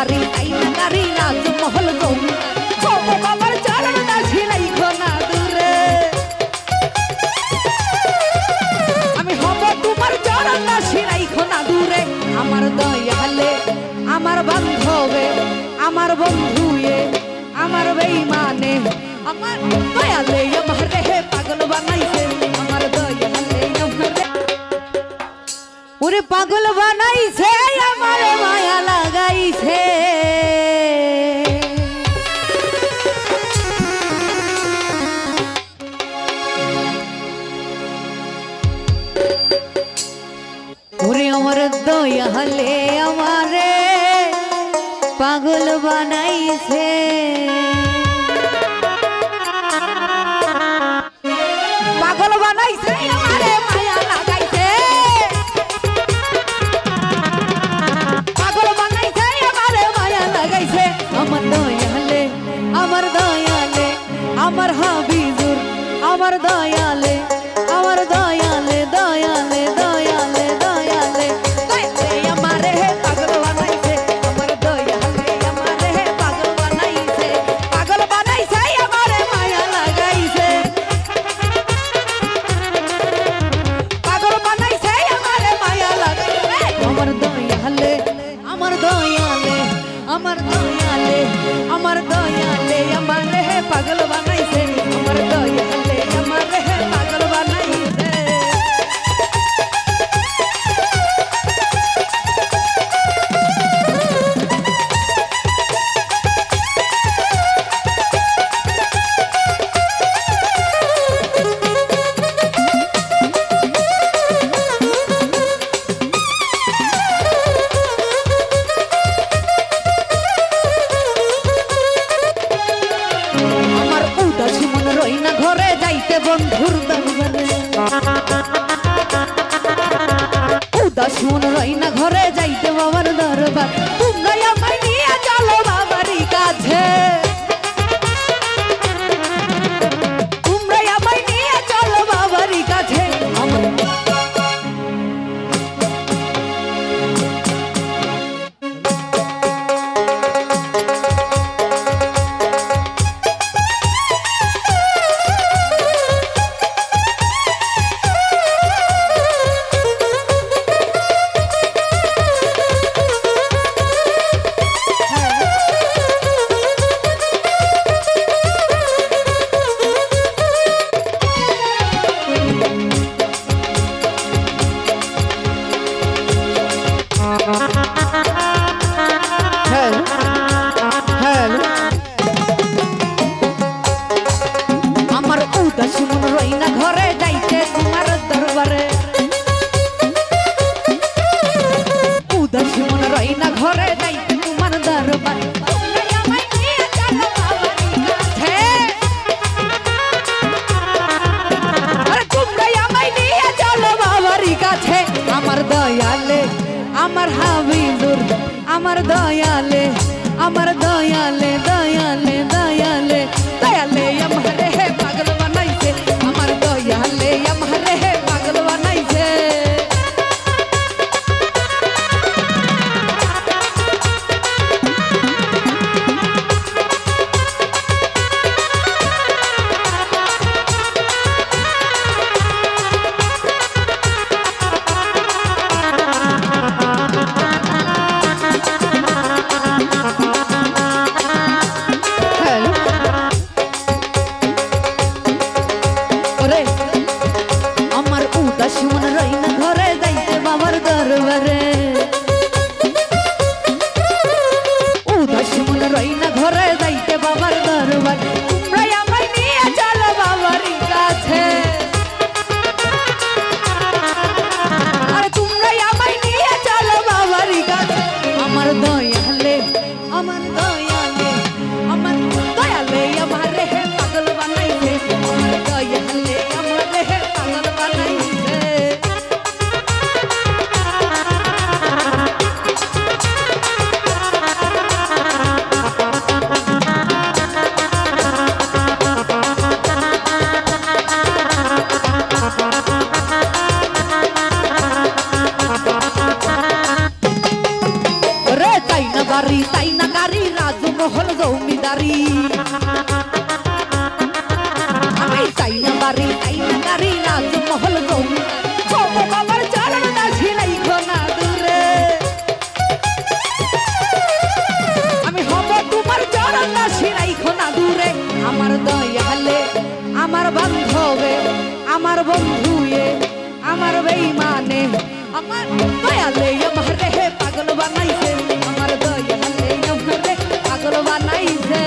বাড়ি আইনা গাড়ি রাজমহল যমুনা হব বাবার চরণ দাসী রাইখো না দূরে আমি হব তোমার চরণ দাসী রাইখো না দূরে আমার দয়ালে আমার বান্ধবে আমার বন্ধুয়ে আমার বেঈমানে আমার দয়ালে আমার রে পাগল বানাইছে আমার দয়ালে আমার ওরে পাগল বানাইছে আমার মায়া লাগাইছে ওরে আমার দয়ালে আমারে পাগল বানাইছে পাগল বানাইছে আমারে মায়া লাগাইছে পাগল বানাইছে আমারে মায়া লাগাইছে আমার দয়ালে আমার হাবিজুর আমার দয়ালে দয়ালে দয়ালে দয়ালে দয়ালে আমারে পাগল বানাইছে আমার দয়ালে আমারে পাগল বানাইছে আমারে মায়া লাগাইছে পাগল বানাইছে আমারে মায়া লাগাইছে আমার দয়ালে আমার দয়ালে আমার দয়ালে আমার দয়ালে আমারে পাগল বানাইছে আমার দয়ালে আমারে পাগল বানাইছে ঘরে যাইতে বন্ধুর দরবারে উদাস মন রই না ঘরে যাইতে বাবার দরবার তোমরা আমায় নিয়ে চলো বাবারই কাছে তোমরা আমায় নিয়ে চলো বাবারই কাছে আমার উদাস মন রই না ঘরে যাইতে তোমার দরবারে উদাস মন রই না ঘরে যাইতে তোমার দরবারে তোমরা আমায় নিয়ে চলো বাবারই কাছে আরে তোমরা আমায় নিয়ে চলো বাবারই কাছে আমার দয়ালে আমার হাবিজুর আমার দয়ালে দয়ালে দয়ালে দয়ালে আমারে পাগল বানাইছে আমার দয়ালে আমারে পাগল বানাইছে বাড়ি তাই না গাড়ি রাজমহল জমিদারি আমি চাই না বাড়ি তাই না গাড়ি রাজমহল জমিদারি হব বাবার চরণ দাসী রাইখো না দূরে আমি হব তোমার চরণ দাসী রাইখো না দূরে আমার দয়ালে আমার বান্ধবে আমার বন্ধুয়ে আমার বেঈমানে আমার দয়ালে আমারে পাগল বানাইছে আমার দয়ালে আমারে পাগল বানাইছে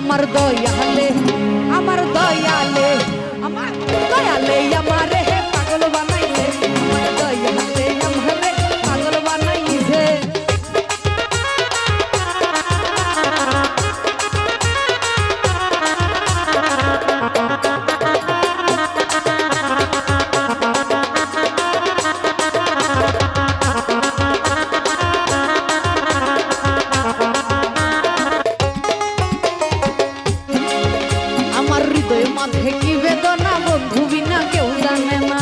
আমার দয়ালে আমার দয়ালে আমার দয়ালে আমারে পাগল বানাইছে আমার দয়ালে আমারে পাগল বানাইছে মাঝে কি বেদনা বন্ধু বিনা কেউ জানে না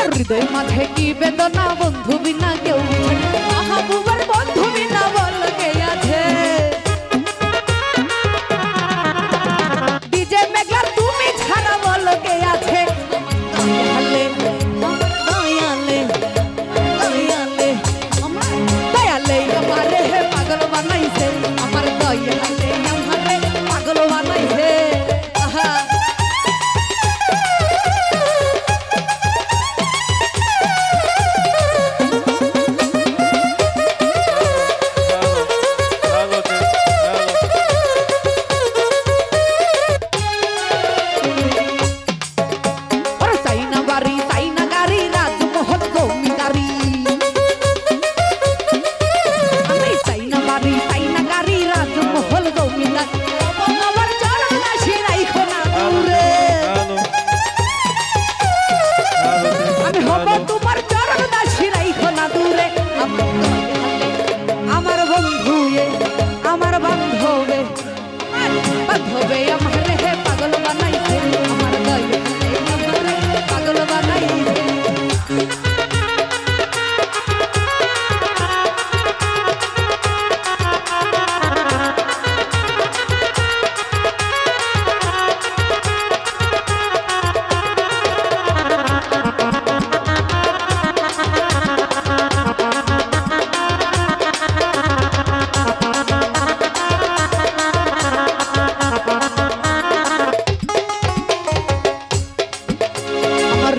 হৃদয় মাঝে কি বেদনা বন্ধু বিনা কেউ মাহবুবার বন্ধু বিনা বল কে আছে ডিজে মেঘলার তুমি ছাড়া বল কে আছে দয়ালে দয়ালে দয়ালে আমার দয়ালে আমারে পাগল বানাইছে আমার দয়ালে পাগল বানাইছে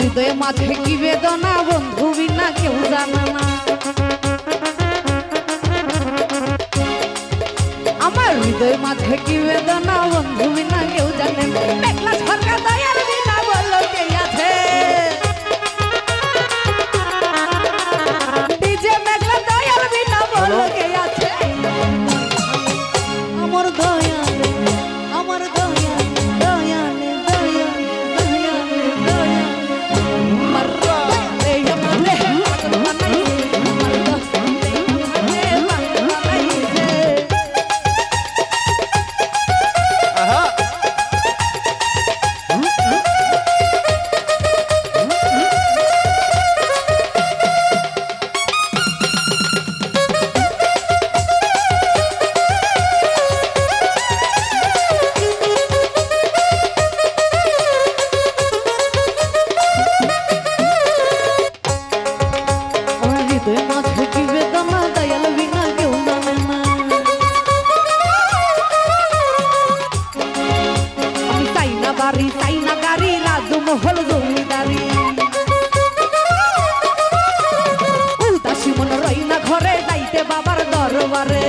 হৃদয় মাঝে কি বেদনা বন্ধু বিনা কেউ জানে না আমার হৃদয় মাঝে কি বেদনা বন্ধু বিনা কেউ জানে না মেঘলা সরকার দয়াল বিনা বল কে আছে ডিজে মেঘলা দয়াল বিনা বল কে আছে আমার দয়ালে আমার বাড়ি চাই না গাড়ি রাজমহল জমিদারি উদাসী মন রই না ঘরে যাইতে বাবার দরবারে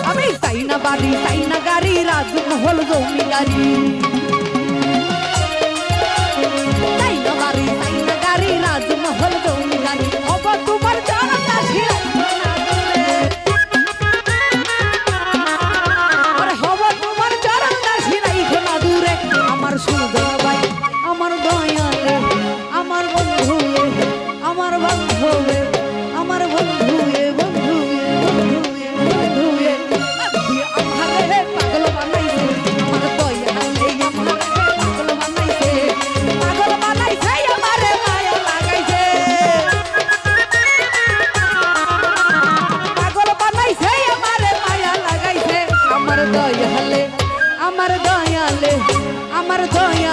আমি চাই না বাড়ি চাই না গাড়ি রাজমহল জমিদারি চাই না বাড়ি চাই না গাড়ি রাজমহল জমিদারি হব তোমার চরণ দাসী সুন্দর ভাই আমার দয়ালে আমার বন্ধু আমার বান্ধবে আমার বন্ধু বন্ধু বন্ধু আমারে পাগল বানাইছে আমার দয়ালে আমারে পাগল বানাইছে আমারে মায়া লাগাইছে পাগল বানাইছে আমারে মায়া লাগাইছে আমার দয়ালে আমার দয়ালে আমার দয়া